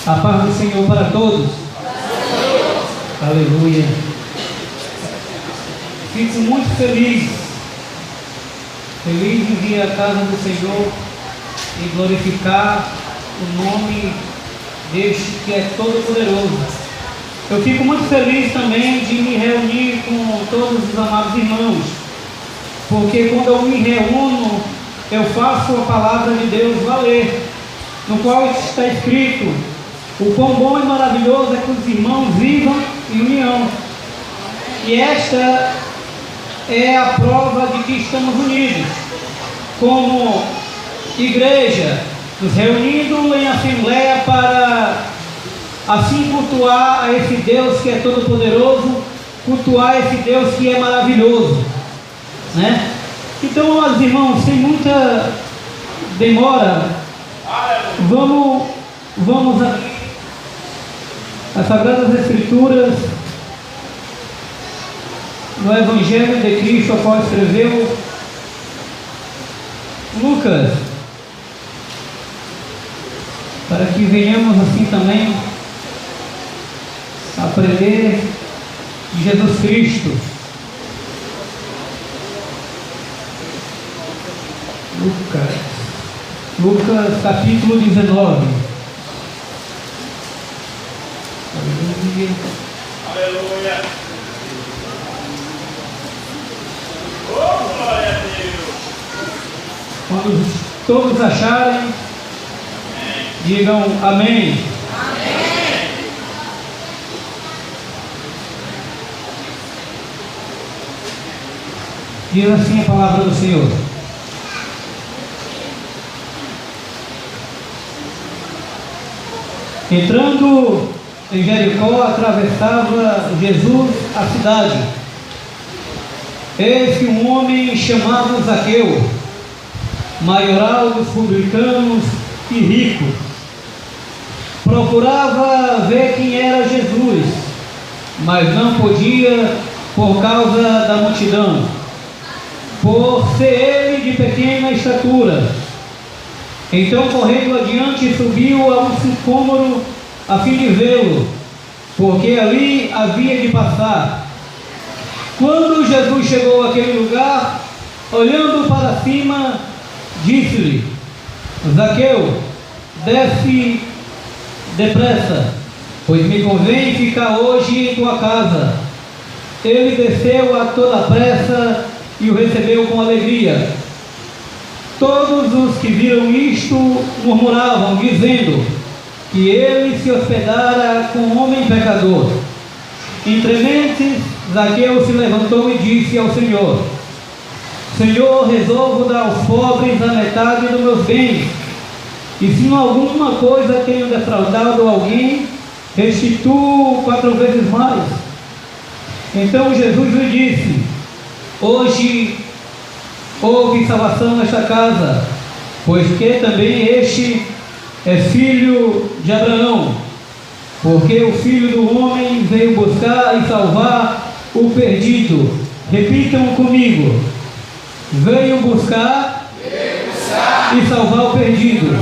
A paz do Senhor para todos. Aleluia. Fico muito feliz de vir à casa do Senhor e glorificar o nome deste que é todo poderoso. Eu fico muito feliz também de me reunir com todos os amados irmãos, porque quando eu me reúno, eu faço a palavra de Deus valer, no qual está escrito: o quão bom e maravilhoso é que os irmãos vivam em união. E esta é a prova de que estamos unidos, como igreja, nos reunindo em assembleia para assim cultuar a esse Deus que é todo poderoso, cultuar esse Deus que é maravilhoso, né? Então, meus irmãos, sem muita demora, vamos aqui as Sagradas Escrituras, no Evangelho de Cristo, a qual escreveu Lucas, para que venhamos assim também aprender de Jesus Cristo. Lucas capítulo 19. Aleluia. Oh, glória a Deus. Quando todos acharem, digam amém. Amém. Diz assim a palavra do Senhor: entrando em Jericó, atravessava Jesus a cidade. Eis que um homem chamado Zaqueu, maioral dos publicanos e rico, procurava ver quem era Jesus, mas não podia por causa da multidão, por ser ele de pequena estatura. Então, correndo adiante, subiu a um sicômoro a fim de vê-lo, porque ali havia de passar. Quando Jesus chegou àquele lugar, olhando para cima, disse-lhe: Zaqueu, desce depressa, pois me convém ficar hoje em tua casa. Ele desceu a toda pressa e o recebeu com alegria. Todos os que viram isto murmuravam, dizendo que ele se hospedara com um homem pecador. Entre mentes, Zaqueu se levantou e disse ao Senhor: Senhor, resolvo dar aos pobres a metade dos meus bens, e se em alguma coisa tenho defraudado alguém, restituo 4 vezes mais. Então Jesus lhe disse: hoje houve salvação nesta casa, pois que também este é filho de Abraão, porque o Filho do Homem veio buscar e salvar o perdido. Repitam comigo: veio buscar e salvar o perdido.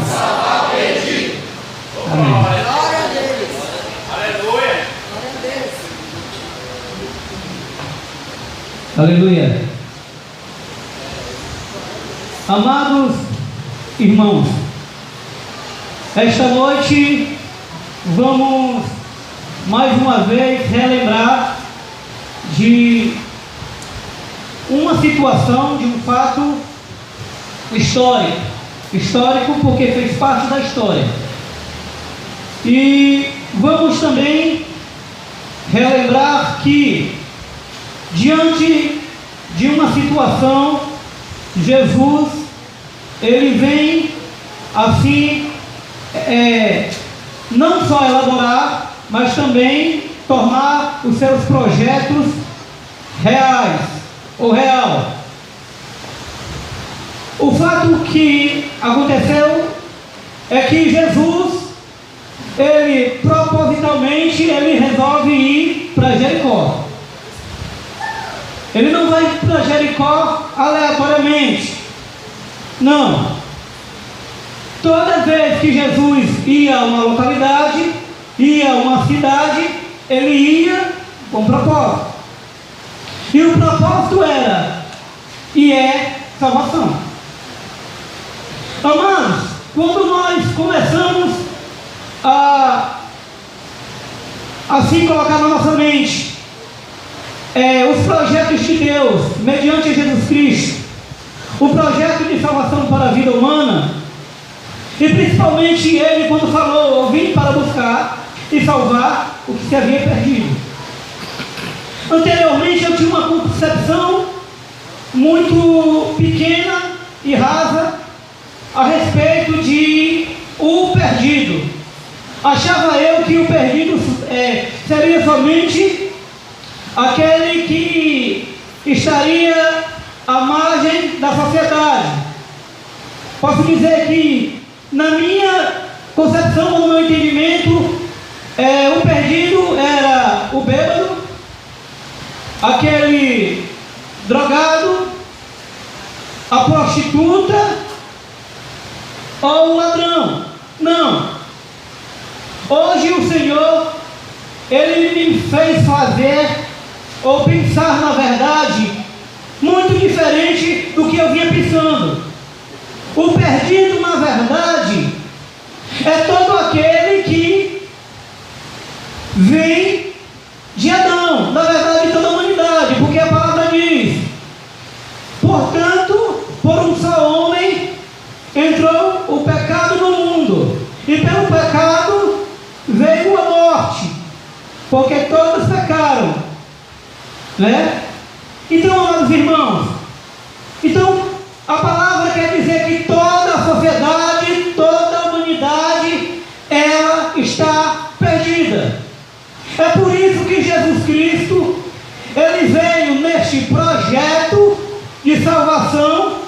Amém. Glória a Deus. Aleluia. Aleluia. Amados irmãos, esta noite vamos mais uma vez relembrar de uma situação, de um fato histórico porque fez parte da história. E vamos também relembrar que, diante de uma situação, Jesus, ele vem assim, não só elaborar, mas também tornar os seus projetos reais, ou real. O fato que aconteceu é que Jesus, ele propositalmente, ele resolve ir para Jericó. Ele não vai para Jericó aleatoriamente. Não. Toda vez que Jesus ia a uma localidade, ia a uma cidade, ele ia com propósito. E o propósito era e é salvação. Amados, quando nós começamos a assim colocar na nossa mente os projetos de Deus mediante Jesus Cristo, o projeto de salvação para a vida humana, e principalmente ele quando falou: eu vim para buscar e salvar o que se havia perdido. Anteriormente eu tinha uma concepção muito pequena e rasa a respeito de o perdido. Achava eu que o perdido seria somente aquele que estaria à margem da sociedade. Posso dizer que, na minha concepção, no meu entendimento, o perdido era o bêbado, aquele drogado, a prostituta ou o ladrão. Não. Hoje o Senhor, Ele me fez fazer ou pensar, na verdade, muito diferente do que eu vinha pensando. O perdido, na verdade, é todo aquele que vem de Adão, na verdade, toda a humanidade, porque a palavra diz: portanto, por um só homem entrou o pecado no mundo, e pelo pecado veio a morte, porque todos pecaram, né? Então, amados irmãos, a palavra quer dizer que toda a sociedade, toda a humanidade, ela está perdida. É por isso que Jesus Cristo, Ele veio neste projeto de salvação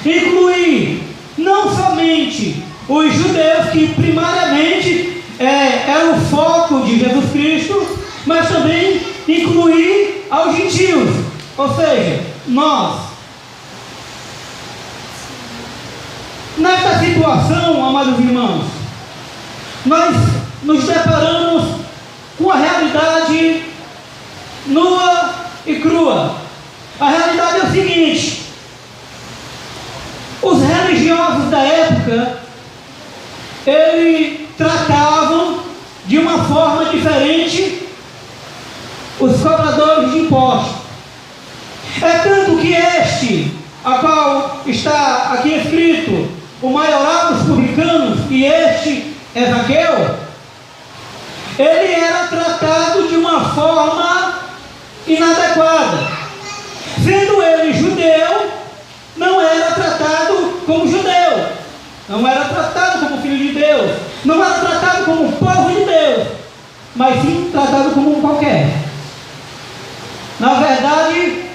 incluir não somente os judeus, que primariamente era o foco de Jesus Cristo, mas também incluir aos gentios, ou seja, nós. Nesta situação, amados irmãos, nós nos deparamos com a realidade nua e crua. A realidade é o seguinte: os religiosos da época, eles tratavam de uma forma diferente os cobradores de impostos. É tanto que este, a qual está aqui escrito, o maioral dos publicanos, e este é Zaqueu, ele era tratado de uma forma inadequada. Sendo ele judeu, não era tratado como judeu, não era tratado como filho de Deus, não era tratado como povo de Deus, mas sim tratado como um qualquer. Na verdade,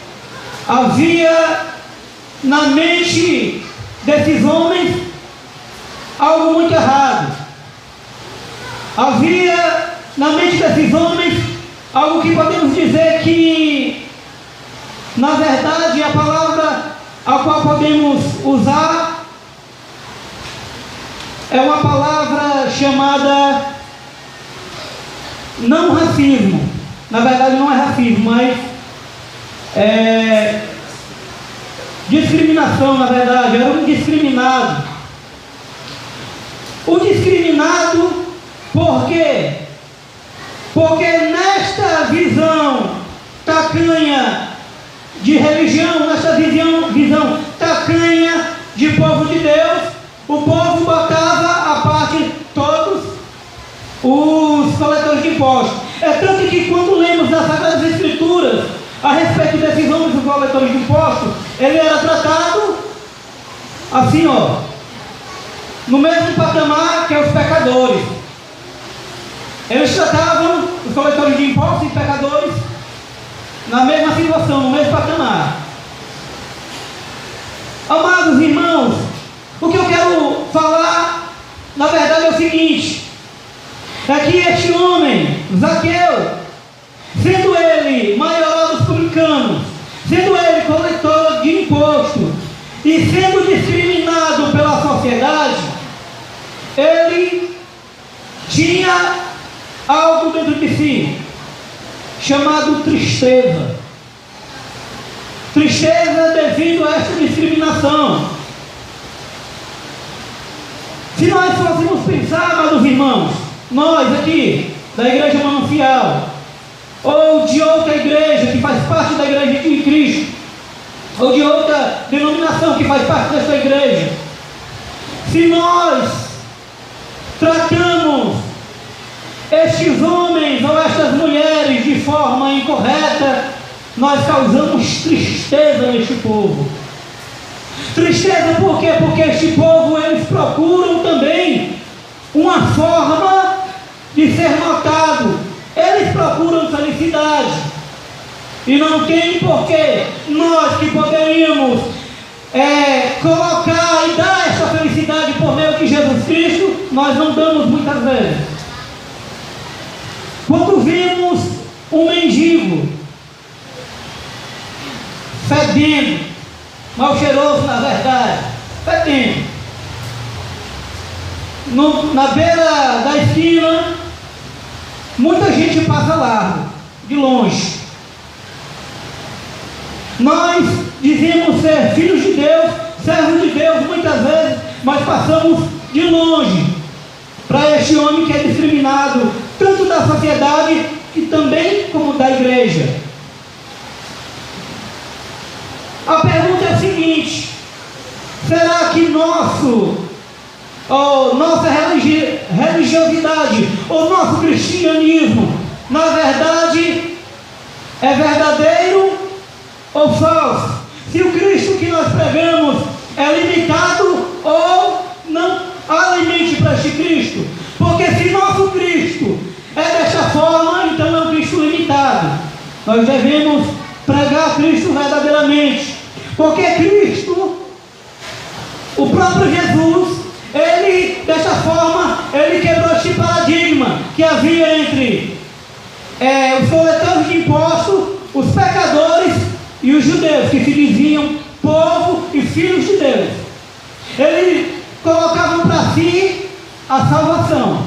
havia na mente desses homens algo muito errado. Havia na mente desses homens algo que podemos dizer que, na verdade, a palavra a qual podemos usar é uma palavra chamada não racismo. Na verdade não é racismo, mas discriminação. Na verdade era um discriminado. O discriminado por quê? Porque nesta visão tacanha de religião, nesta visão tacanha de povo de Deus, o povo botava à parte todos os coletores de impostos. É tanto que quando lemos nas Sagradas Escrituras a respeito desses homens, os coletores de impostos, ele era tratado assim, no mesmo patamar que os pecadores. Eles tratavam os coletores de impostos e pecadores na mesma situação, no mesmo patamar. Amados irmãos, o que eu quero falar, na verdade, é o seguinte: é que este homem, Zaqueu, sendo ele maioral dos publicanos, sendo ele coletor de imposto e sendo discriminado pela sociedade, ele tinha algo dentro de si, chamado tristeza. Tristeza devido a essa discriminação. Se nós fôssemos pensar, amados irmãos, nós aqui, da Igreja Manancial, ou de outra igreja que faz parte da Igreja de Cristo, ou de outra denominação que faz parte dessa igreja, se nós tratamos estes homens ou estas mulheres de forma incorreta, nós causamos tristeza neste povo. Tristeza por quê? Porque este povo, eles procuram também uma forma de ser notado. Eles procuram felicidade. E não tem porquê nós que poderíamos colocar e dar essa felicidade por meio de Jesus Cristo, nós não damos muitas vezes. Quando vimos um mendigo fedendo, mal cheiroso na verdade, fedendo, na beira da esquina, muita gente passa largo, de longe. Nós dizemos ser filhos de Deus, servos de Deus, muitas vezes, mas passamos de longe para este homem que é discriminado, tanto da sociedade e também como da igreja. A pergunta é a seguinte: será que nossa religiosidade, ou nosso cristianismo, na verdade, é verdadeiro ou falso? Se o Cristo que nós pregamos é limitado ou não há limite para este Cristo? Porque se nosso Cristo é desta forma, então é um Cristo limitado. Nós devemos pregar Cristo verdadeiramente, porque Cristo, o próprio Jesus, ele, desta forma, ele quebrou este paradigma que havia entre os coletores de impostos, os pecadores e os judeus, que se diziam povo e filhos de Deus. Eles colocavam para si a salvação.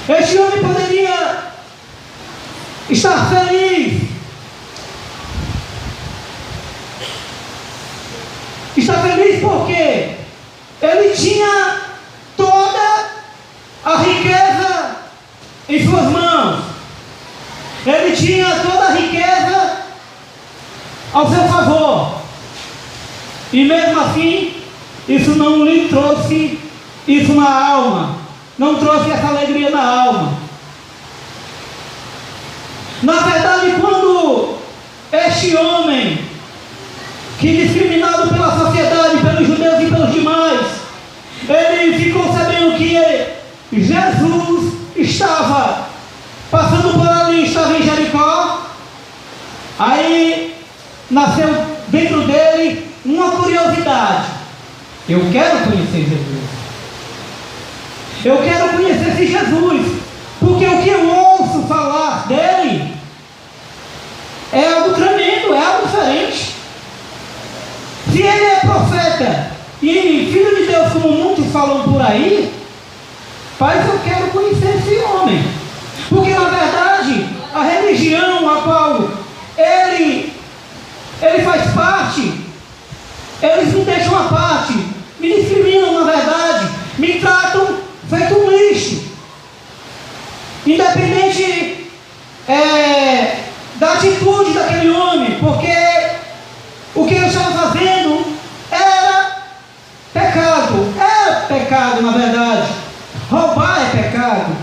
Este homem poderia estar feliz, porque ele tinha toda a riqueza em suas mãos, ele tinha toda a riqueza ao seu favor, e mesmo assim isso não lhe trouxe isso na alma, não trouxe essa alegria na alma. Na verdade, quando este homem, que discriminado pela sociedade, pelos judeus e pelos demais, ele ficou sabendo que Jesus estava passando por ali, estava em Jericó, aí nasceu dentro dele uma curiosidade: eu quero conhecer Jesus, eu quero conhecer esse Jesus, porque o que eu ouço falar dele é algo tremendo, é algo diferente. Se ele é profeta e filho de Deus, como muitos falam por aí, pai, eu quero conhecer esse homem, porque na verdade a religião a qual ele faz parte, eles me deixam à parte, me discriminam, na verdade, me tratam feito um lixo, independente da atitude daquele homem, porque o que ele estava fazendo era pecado, na verdade. Roubar é pecado,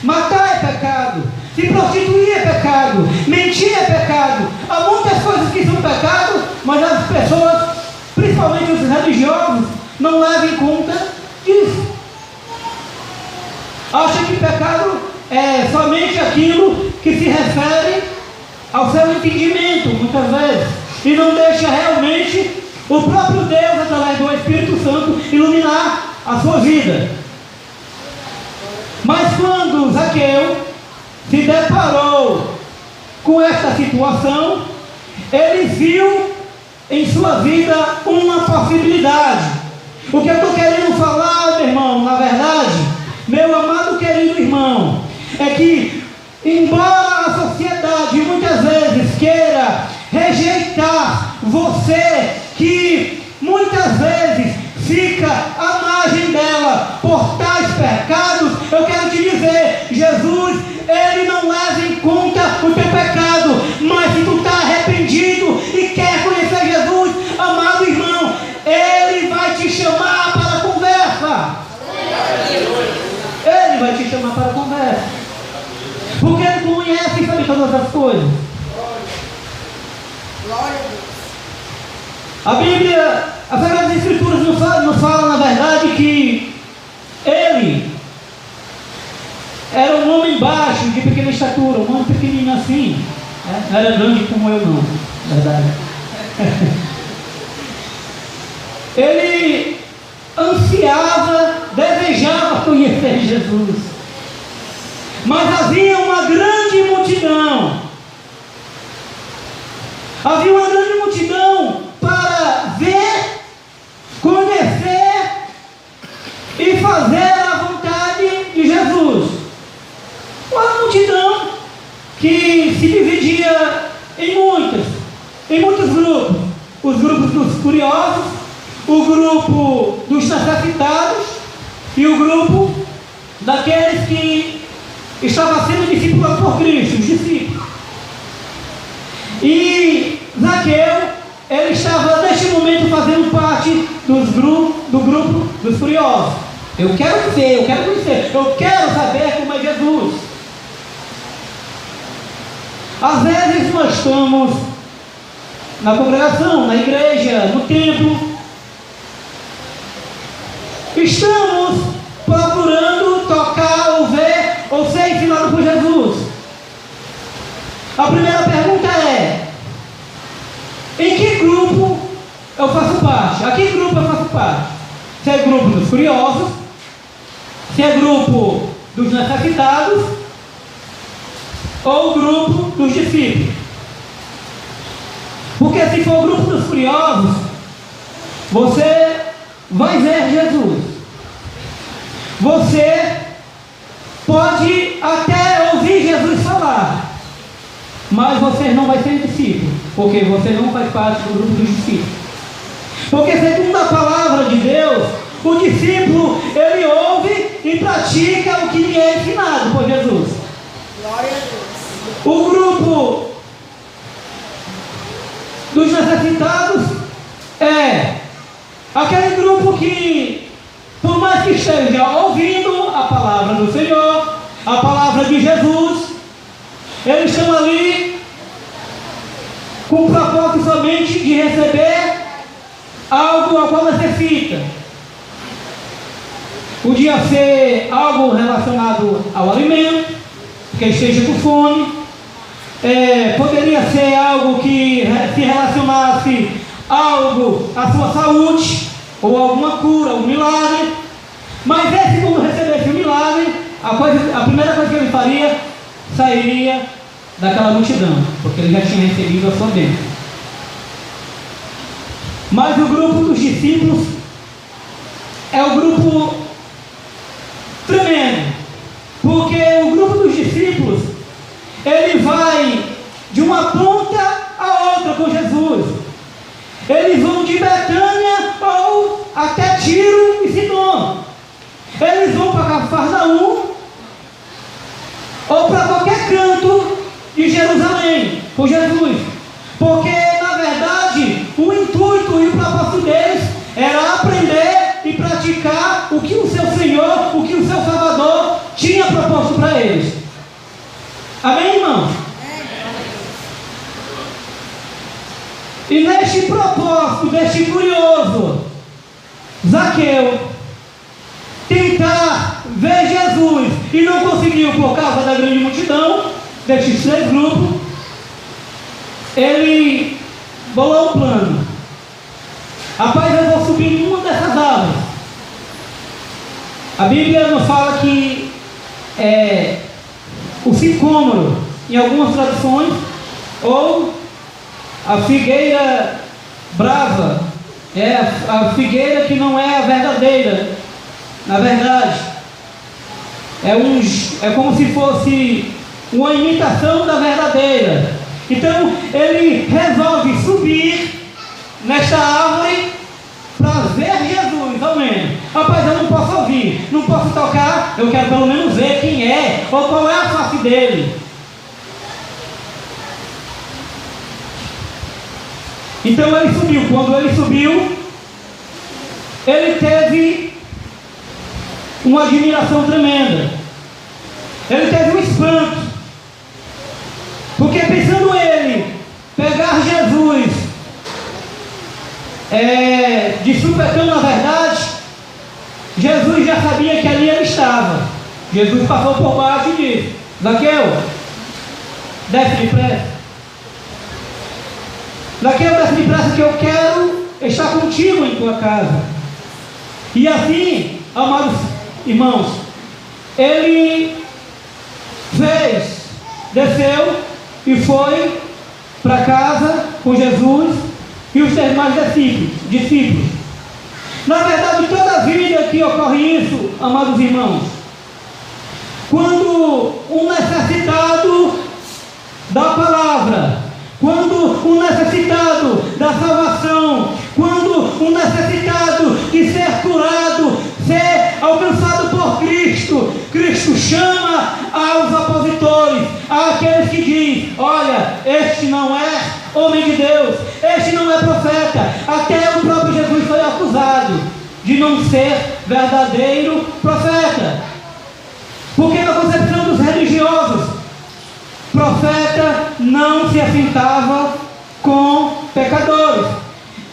matar é pecado, se prostituir é pecado, mentir é pecado. Há muitas coisas que são pecado, mas as pessoas, principalmente os religiosos, não levam em conta disso. Acham que pecado é somente aquilo que se refere ao seu entendimento, muitas vezes, e não deixa realmente o próprio Deus, através do Espírito Santo, iluminar a sua vida. Mas quando Zaqueu se deparou com esta situação, ele viu em sua vida uma possibilidade. O que eu estou querendo falar, meu irmão, na verdade, meu amado querido irmão, é que, embora a sociedade muitas vezes queira rejeitar você, que muitas vezes fica à margem dela por tais pecados, eu quero te dizer, Jesus, Ele não leva em conta o teu pecado, mas se tu está arrependido e quer conhecer Jesus, amado irmão, Ele vai te chamar para a conversa. Ele vai te chamar para a conversa, porque Ele conhece e sabe todas as coisas. A Bíblia, as Sagradas Escrituras nos fala, na verdade, que ele era um homem baixo, de pequena estatura, um homem pequenininho assim, não era grande como eu não, na verdade. Ele ansiava, desejava conhecer Jesus, mas havia uma grande multidão. Havia uma grande multidão para ver, conhecer e fazer a vontade de Jesus. Uma multidão que se dividia em muitos grupos. Os grupos dos curiosos, o grupo dos necessitados e o grupo daqueles que estavam sendo discipulados por Cristo, os discípulos. E Zaqueu, ele estava neste momento fazendo parte do grupo dos curiosos. Eu quero ver, eu quero conhecer, eu quero saber como é Jesus. Às vezes nós estamos na congregação, na igreja, no templo, estamos procurando tocar ou ver ou ser ensinado por Jesus. A primeira pergunta é: em que grupo eu faço parte? A que grupo eu faço parte? Se é grupo dos curiosos, se é grupo dos necessitados, ou grupo dos discípulos? Porque se for o grupo dos curiosos, você vai ver Jesus. Você pode até ouvir Jesus falar, mas você não vai ser discípulo, porque você não faz parte do grupo dos discípulos. Porque segundo a palavra de Deus, o discípulo, ele ouve e pratica o que lhe é ensinado por Jesus. Glória a Deus. O grupo dos necessitados é aquele grupo que, por mais que esteja ouvindo a palavra do Senhor, a palavra de Jesus, eles estão ali com o propósito somente de receber algo ao qual necessita. Podia ser algo relacionado ao alimento, que esteja com fome. Poderia ser algo que se relacionasse algo à sua saúde, ou alguma cura, algum milagre. Mas esse, quando recebesse o milagre, a primeira coisa que ele faria, sairia daquela multidão, porque ele já tinha recebido a sua bênção. Mas o grupo dos discípulos é o grupo tremendo, porque o grupo dos discípulos, ele vai de uma ponta a outra com Jesus. Eles vão de Betânia ou até Tiro e Sidom. Eles vão para Cafarnaum ou para qualquer canto de Jerusalém com Jesus, porque na verdade o intuito e o propósito deles era aprender e praticar o que o seu Senhor, o que o seu Salvador tinha proposto para eles. Amém, irmão? E neste propósito, deste curioso Zaqueu tentar ver Jesus e não conseguiu por causa da grande multidão destes três grupos, ele bolou um plano. Rapaz, eu vou subir em uma dessas árvores. A Bíblia nos fala que o sicômoro, em algumas traduções, ou a figueira brava, a figueira que não é a verdadeira, na verdade. é como se fosse uma imitação da verdadeira. Então ele resolve subir nesta árvore para ver Jesus, ao menos. Rapaz, eu não posso ouvir, não posso tocar, eu quero pelo menos ver quem é, ou qual é a face dele. Então ele subiu. Quando ele subiu, ele teve uma admiração tremenda. Ele teve um espanto. Porque pensando ele pegar Jesus de supetão, na verdade, Jesus já sabia que ali ele estava. Jesus passou por baixo e disse: Zaqueu, desce depressa. Zaqueu, desce depressa, que eu quero estar contigo em tua casa. E assim, amados irmãos, ele desceu e foi para casa com Jesus e os demais discípulos. Na verdade, toda a vida que ocorre isso, amados irmãos, quando um necessitado da palavra, quando um necessitado da salvação, quando um necessitado de ser curado, ser alcançado por Cristo, Cristo chama aos opositores, àqueles que dizem: olha, este não é homem de Deus, este não é profeta. Até o próprio Jesus foi acusado de não ser verdadeiro profeta, porque na concepção dos religiosos, profeta não se assentava com pecadores,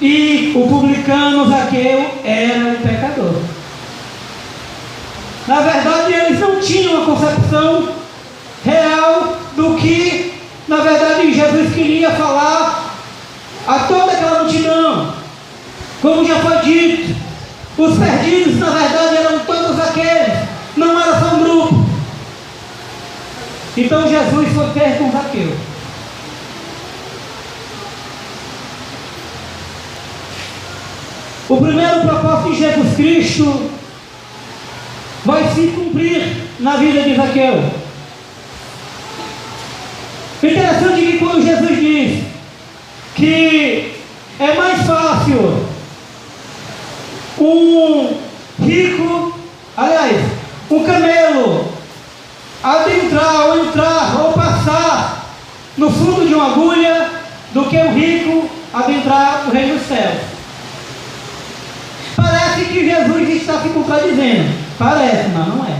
e o publicano Zaqueu era o pecador. Na verdade, eles não tinham a concepção real do que, na verdade, Jesus queria falar a toda aquela multidão. Como já foi dito, os perdidos, na verdade, eram todos aqueles, não era só um grupo. Então Jesus foi ter com Zaqueu. O primeiro propósito de Jesus Cristo vai se cumprir na vida de Zaqueu. Interessante que quando Jesus diz que é mais fácil um rico, um camelo entrar ou passar no fundo de uma agulha, do que o rico adentrar o reino dos céus. Parece que Jesus está se contradizendo. Parece, mas não é.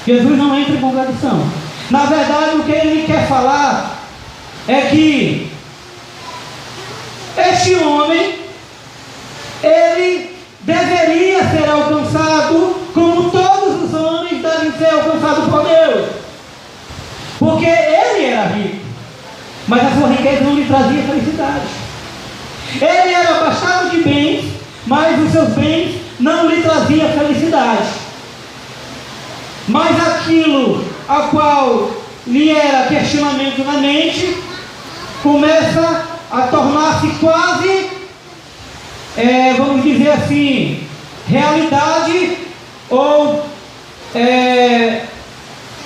Jesus não entra em contradição. Na verdade, o que ele quer falar é que este homem, ele deveria ser alcançado como todos os homens devem ser alcançados por Deus, porque ele era rico, mas a sua riqueza não lhe trazia felicidade. Ele era abastado de bens, mas os seus bens não lhe traziam felicidade. Mas aquilo a qual lhe era questionamento na mente começa a tornar-se quase, vamos dizer assim, realidade ou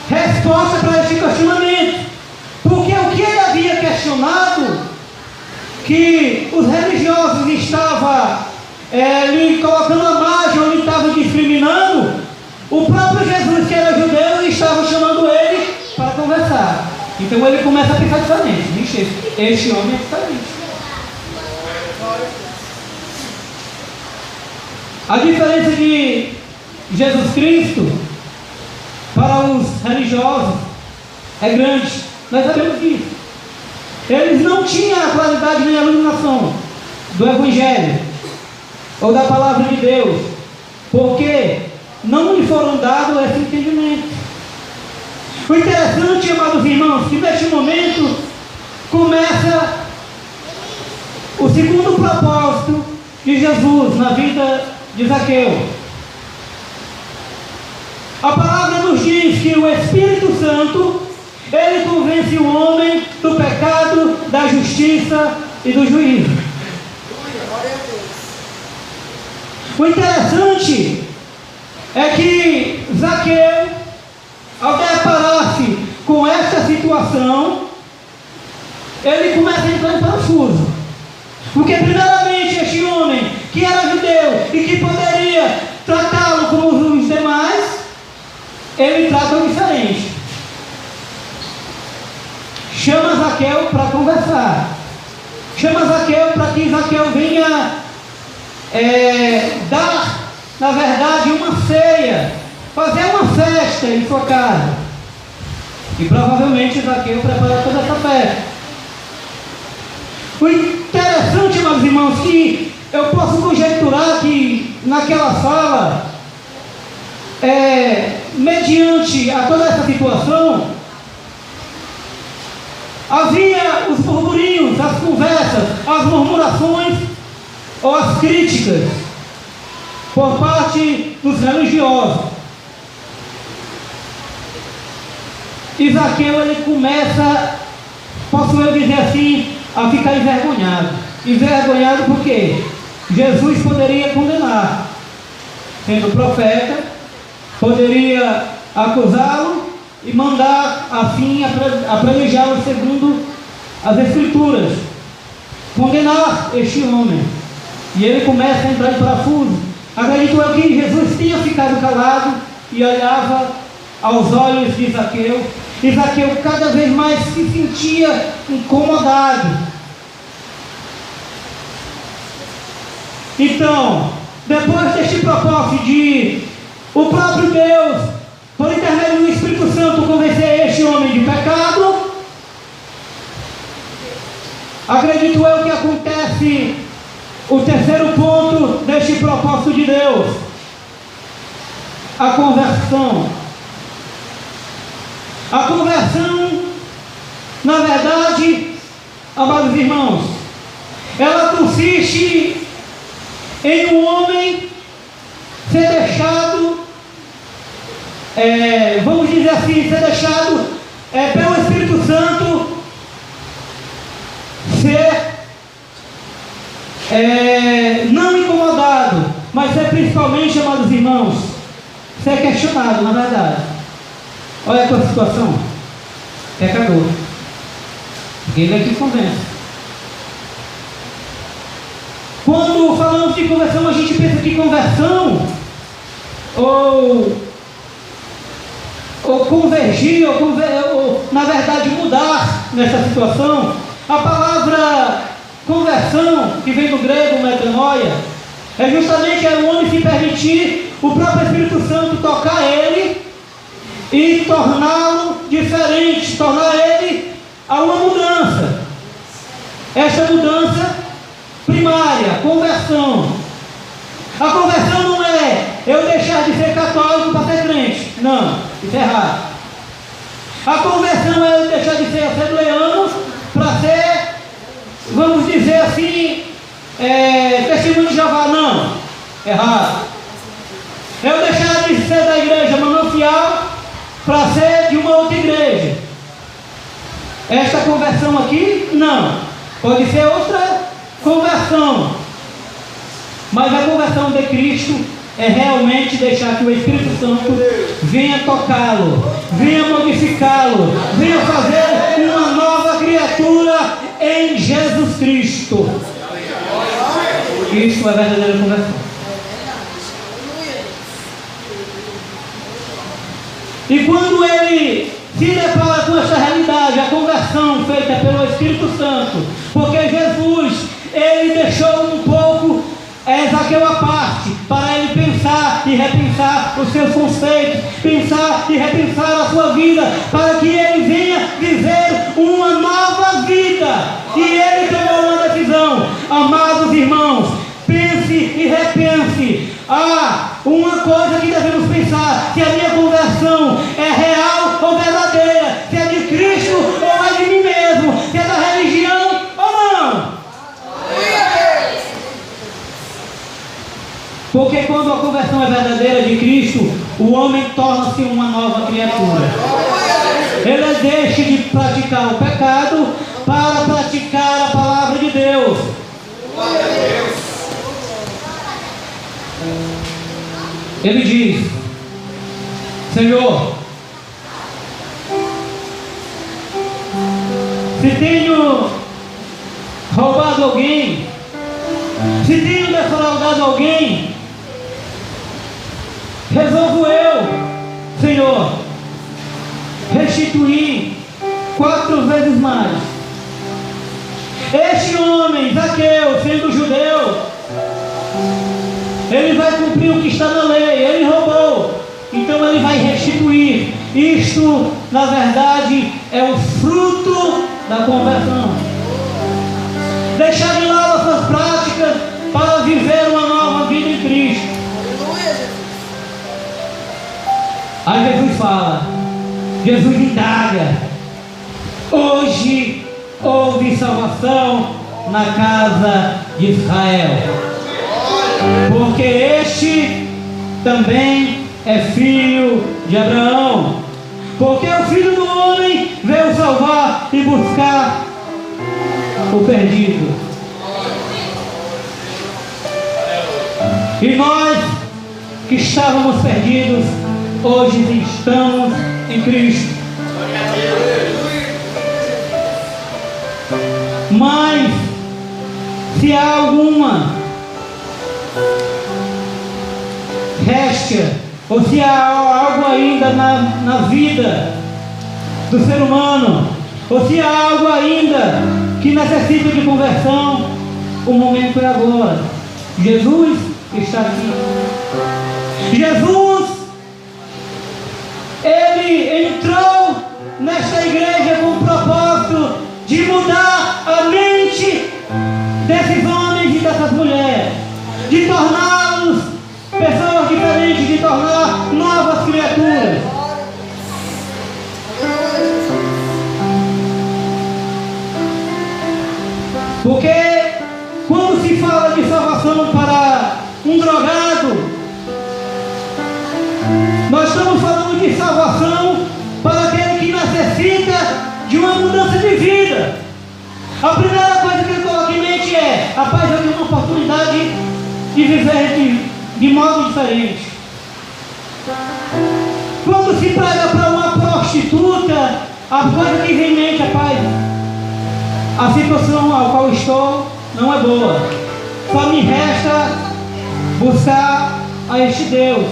resposta para este questionamento. Porque o que ele havia questionado, que os religiosos estavam lhe colocando a margem ou lhe estavam discriminando, o próprio Jesus, que era judeu, estava chamando ele para conversar. Então ele começa a pensar diferente. Vixe, este homem é diferente. A diferença de Jesus Cristo para os religiosos é grande. Nós sabemos disso. Eles não tinham a claridade nem a iluminação do Evangelho ou da Palavra de Deus, porque não lhe foram dados esse entendimento. O interessante, amados irmãos, que neste momento começa o segundo propósito de Jesus na vida de Zaqueu. A palavra nos diz que o Espírito Santo, ele convence o homem do pecado, da justiça e do juízo. O interessante é que Zaqueu, situação, ele começa a entrar em parafuso. Porque primeiramente este homem, que era judeu e que poderia tratá-lo como os demais, ele trata diferente. Chama Zaqueu para conversar. Chama Zaqueu para que Zaqueu venha dar, na verdade, uma ceia, fazer uma festa em sua casa. E provavelmente Zaqueu preparou toda essa festa. O interessante, meus irmãos, que eu posso conjecturar que naquela sala, mediante a toda essa situação, havia os burburinhos, as conversas, as murmurações ou as críticas por parte dos religiosos. E Zaqueu, ele começa, posso eu dizer assim, a ficar envergonhado. Envergonhado porque Jesus poderia condenar, sendo profeta, poderia acusá-lo e mandar assim apedrejá-lo segundo as Escrituras, condenar este homem. E ele começa a entrar em parafuso. Acredito eu que Jesus tinha ficado calado e olhava aos olhos de Zaqueu, e Zaqueu cada vez mais se sentia incomodado. Então, depois deste propósito de o próprio Deus, por intermédio do Espírito Santo, convencer este homem de pecado, acredito eu que acontece o terceiro ponto deste propósito de Deus: a conversão. A conversão, na verdade, amados irmãos, ela consiste em um homem ser deixado, vamos dizer assim, ser deixado pelo Espírito Santo ser não incomodado, mas ser principalmente, amados irmãos, ser questionado, na verdade. Olha a tua situação, pecador. Ele é que convence. Quando falamos de conversão, a gente pensa que conversão ou convergir, ou na verdade mudar nessa situação. A palavra conversão, que vem do grego metanoia, é justamente o homem se permitir o próprio Espírito Santo tocar ele e torná-lo diferente, tornar ele a uma mudança. Esta mudança primária, conversão. A conversão não é eu deixar de ser católico para ser crente. Não, isso é errado. A conversão é eu deixar de ser assembleano para ser, vamos dizer assim, testemunho de Jeová. Não, errado. Eu deixar de ser da igreja manancial para ser de uma outra igreja. Esta conversão aqui, não. Pode ser outra conversão. Mas a conversão de Cristo é realmente deixar que o Espírito Santo venha tocá-lo, venha modificá-lo, venha fazer uma nova criatura em Jesus Cristo. Isso é a verdadeira conversão. E quando ele se depara com essa realidade, a conversão feita pelo Espírito Santo, porque Jesus, ele deixou um pouco Zaqueu à parte, para ele pensar e repensar os seus conceitos, pensar e repensar a sua vida, para que ele venha viver uma nova vida. E ele tomou uma decisão. Amados irmãos, pense e repense. Uma coisa que devemos pensar: se a minha conversão é real ou verdadeira, se é de Cristo ou é de mim mesmo, se é da religião ou não. Porque quando a conversão é verdadeira de Cristo, o homem torna-se uma nova criatura. Ele deixa de praticar o pecado para praticar a palavra de Deus. Ele diz: Senhor, se tenho roubado alguém, se tenho defraudado alguém, resolvo eu, Senhor, restituir 4 vezes mais. Este homem, Zaqueu, sendo judeu, ele vai cumprir o que está na lei, ele roubou, então ele vai restituir. Isto, na verdade, é o fruto da conversão. Deixar de lado as suas práticas para viver uma nova vida em Cristo. Aí Jesus fala, Jesus indaga: hoje houve salvação na casa de Israel, porque este também é filho de Abraão, porque o Filho do Homem veio salvar e buscar o perdido. E nós que estávamos perdidos, hoje estamos em Cristo. Mas se há alguma réstia, ou se há algo ainda na vida do ser humano, ou se há algo ainda que necessita de conversão, o momento é agora. Jesus está aqui. Jesus, ele entrou nesta igreja com o propósito de mudar a mente desses homens e dessas mulheres, de torná-los pessoas diferentes, de tornar novas criaturas. Porque quando se fala de salvação para um drogado, nós estamos falando de salvação para aquele que necessita de uma mudança de vida. A primeira coisa que ele coloca em mente é: rapaz, eu tenho uma oportunidade de viver de modo diferente. Quando se prega para uma prostituta, a coisa que vem em mente, rapaz, a situação ao qual estou não é boa, só me resta buscar a este Deus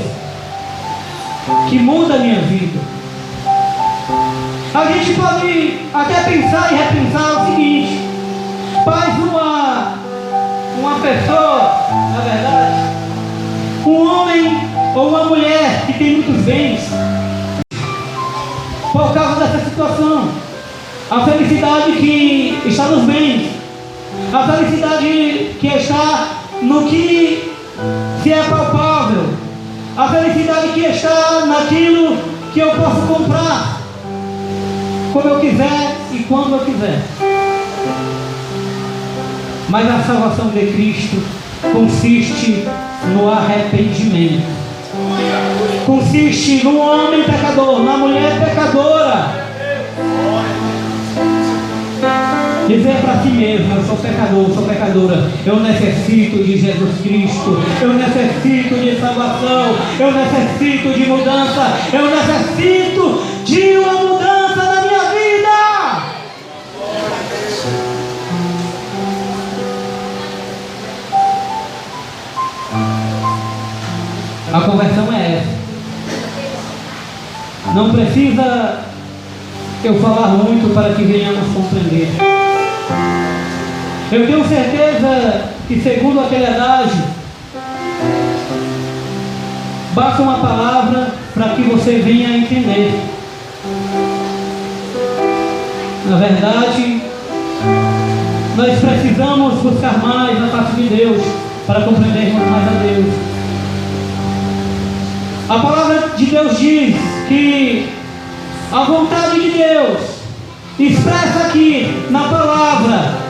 que muda a minha vida. A gente pode até pensar e repensar o seguinte: faz uma pessoa, na verdade, um homem ou uma mulher que tem muitos bens, por causa dessa situação, a felicidade que está nos bens, a felicidade que está no que se é palpável, a felicidade que está naquilo que eu posso comprar como eu quiser e quando eu quiser. Mas a salvação de Cristo consiste no arrependimento, consiste no homem pecador, na mulher pecadora, dizer para si mesmo: eu sou pecador, sou pecadora, eu necessito de Jesus Cristo, eu necessito de salvação, eu necessito de mudança, eu necessito de uma mudança na minha vida. A conversão é essa. Não precisa eu falar muito para que venhamos compreender. Eu tenho certeza que, segundo aquele adágio, basta uma palavra para que você venha a entender. Na verdade, nós precisamos buscar mais a parte de Deus para compreendermos mais a Deus. A palavra de Deus diz que a vontade de Deus expressa aqui na palavra.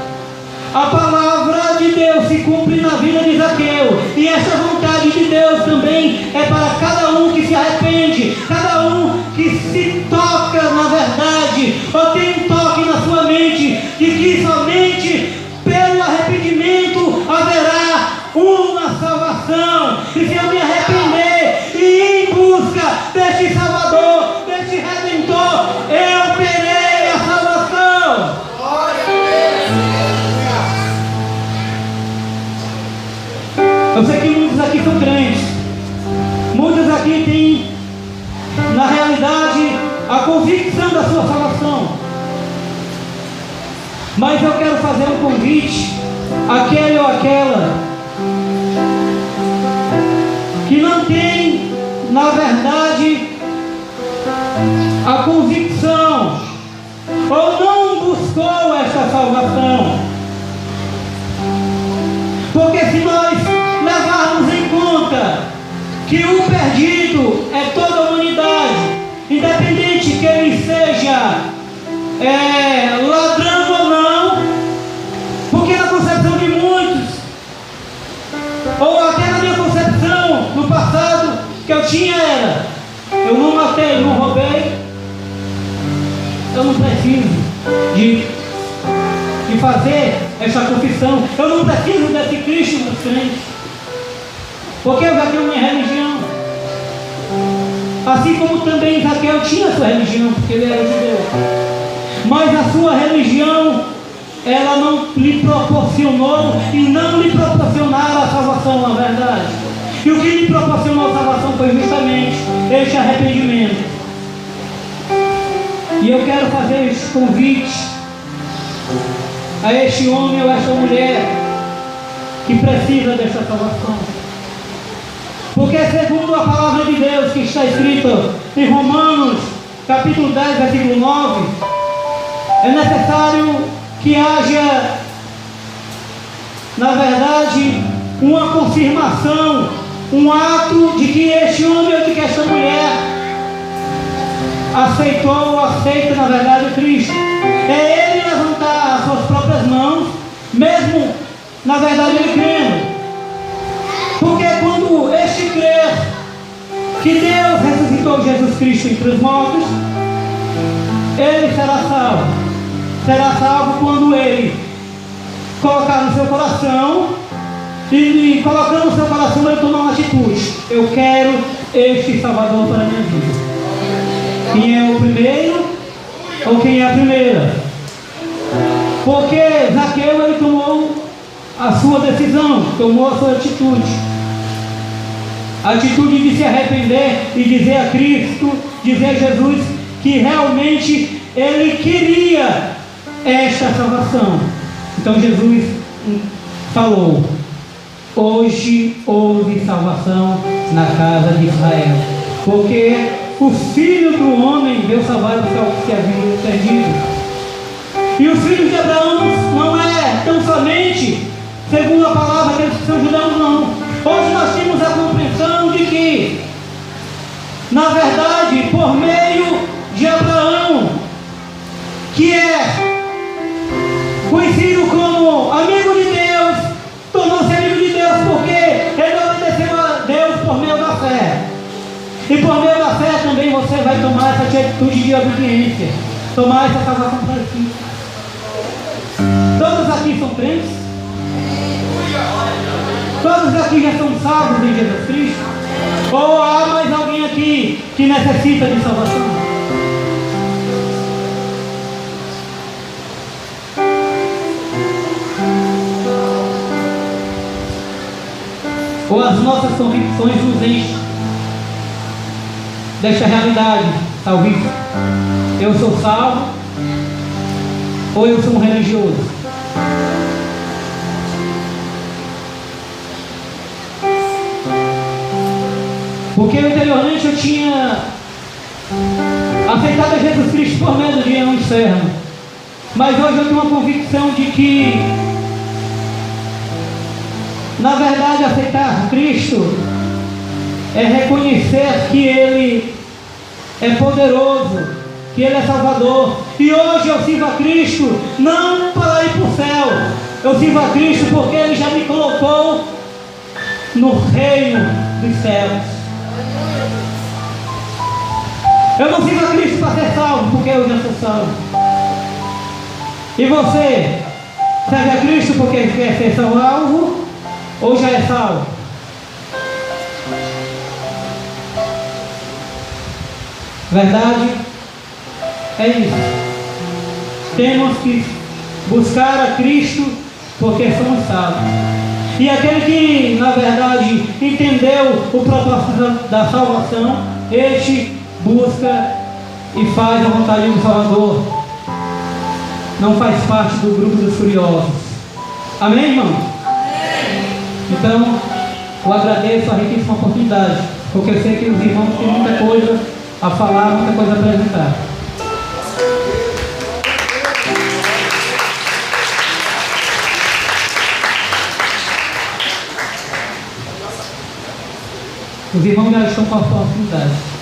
A palavra de Deus se cumpre na vida de Zaqueu. E essa vontade de Deus também é para cada um que se arrepende, cada um que se toca na verdade, ou tem um toque na sua mente de que somente pelo arrependimento haverá uma salvação. E se eu me arrepender e ir em busca deste Salvador, deste Redentor, eu terei a salvação. a convicção da sua salvação. Mas eu quero fazer um convite àquele ou aquela que não tem, na verdade, a convicção ou não buscou esta salvação. Porque se nós levarmos em conta que o perdido é toda a humanidade, independente que ele seja ladrão ou não, porque na concepção de muitos, ou até na minha concepção no passado, que eu tinha era: eu não matei, não roubei, eu não preciso de fazer esta confissão, eu não preciso desse Cristo dos crentes, porque eu já tenho minha religião. Assim como também Zaqueu tinha a sua religião, porque ele era judeu, mas a sua religião, ela não lhe proporcionou e não lhe proporcionaram a salvação, na verdade. E o que lhe proporcionou a salvação foi justamente este arrependimento. E eu quero fazer este convite a este homem ou esta mulher que precisa desta salvação. Porque segundo a palavra de Deus que está escrita em Romanos capítulo 10, versículo 9, é necessário que haja, na verdade, uma confirmação, um ato de que este homem ou de que esta mulher aceitou ou aceita, na verdade, o Cristo. É ele levantar as suas próprias mãos, mesmo, na verdade, ele crendo. Porque quando este crer que Deus ressuscitou Jesus Cristo entre os mortos, ele será salvo. Será salvo quando ele colocar no seu coração, e colocando no seu coração ele tomar uma atitude: eu quero este Salvador para a minha vida. Quem é o primeiro ou quem é a primeira? Porque Zaqueu, ele tomou a sua decisão, tomou a sua atitude. A atitude de se arrepender e dizer a Cristo, dizer a Jesus que realmente ele queria esta salvação. Então Jesus falou: hoje houve salvação na casa de Israel, porque o Filho do Homem veio salvar o que havia perdido. E os filhos de Abraão não é tão somente, segundo a palavra, aqueles que são judeus, não. Hoje nós temos a compreensão de que, na verdade, por meio de Abraão, que é conhecido como amigo de Deus, tornou-se amigo de Deus porque ele obedeceu a Deus por meio da fé. E por meio da fé também você vai tomar essa atitude de obediência, tomar essa salvação para si. Todos aqui são crentes? Todos aqui já são salvos em Jesus Cristo? Ou há mais alguém aqui que necessita de salvação? Ou as nossas convicções nos enchem desta realidade salvífica? Eu sou salvo ou eu sou um religioso? Porque anteriormente eu tinha aceitado a Jesus Cristo por meio de um inferno, mas hoje eu tenho uma convicção de que, na verdade, aceitar Cristo é reconhecer que Ele é poderoso, que Ele é Salvador. E hoje eu sirvo a Cristo não para ir para o céu, eu sirvo a Cristo porque Ele já me colocou no reino dos céus. Eu não sirvo a Cristo para ser salvo, porque eu já sou salvo. E você serve a Cristo porque quer ser salvo ou já é salvo? Verdade? É isso. Temos que buscar a Cristo porque somos salvos. E aquele que, na verdade, entendeu o propósito da salvação, este busca e faz a vontade do Salvador. Não faz parte do grupo dos furiosos. Amém, irmão? Amém. Então, eu agradeço a riquíssima oportunidade, porque eu sei que os irmãos têm muita coisa a falar, muita coisa a apresentar. Os irmãos já estão com a oportunidade.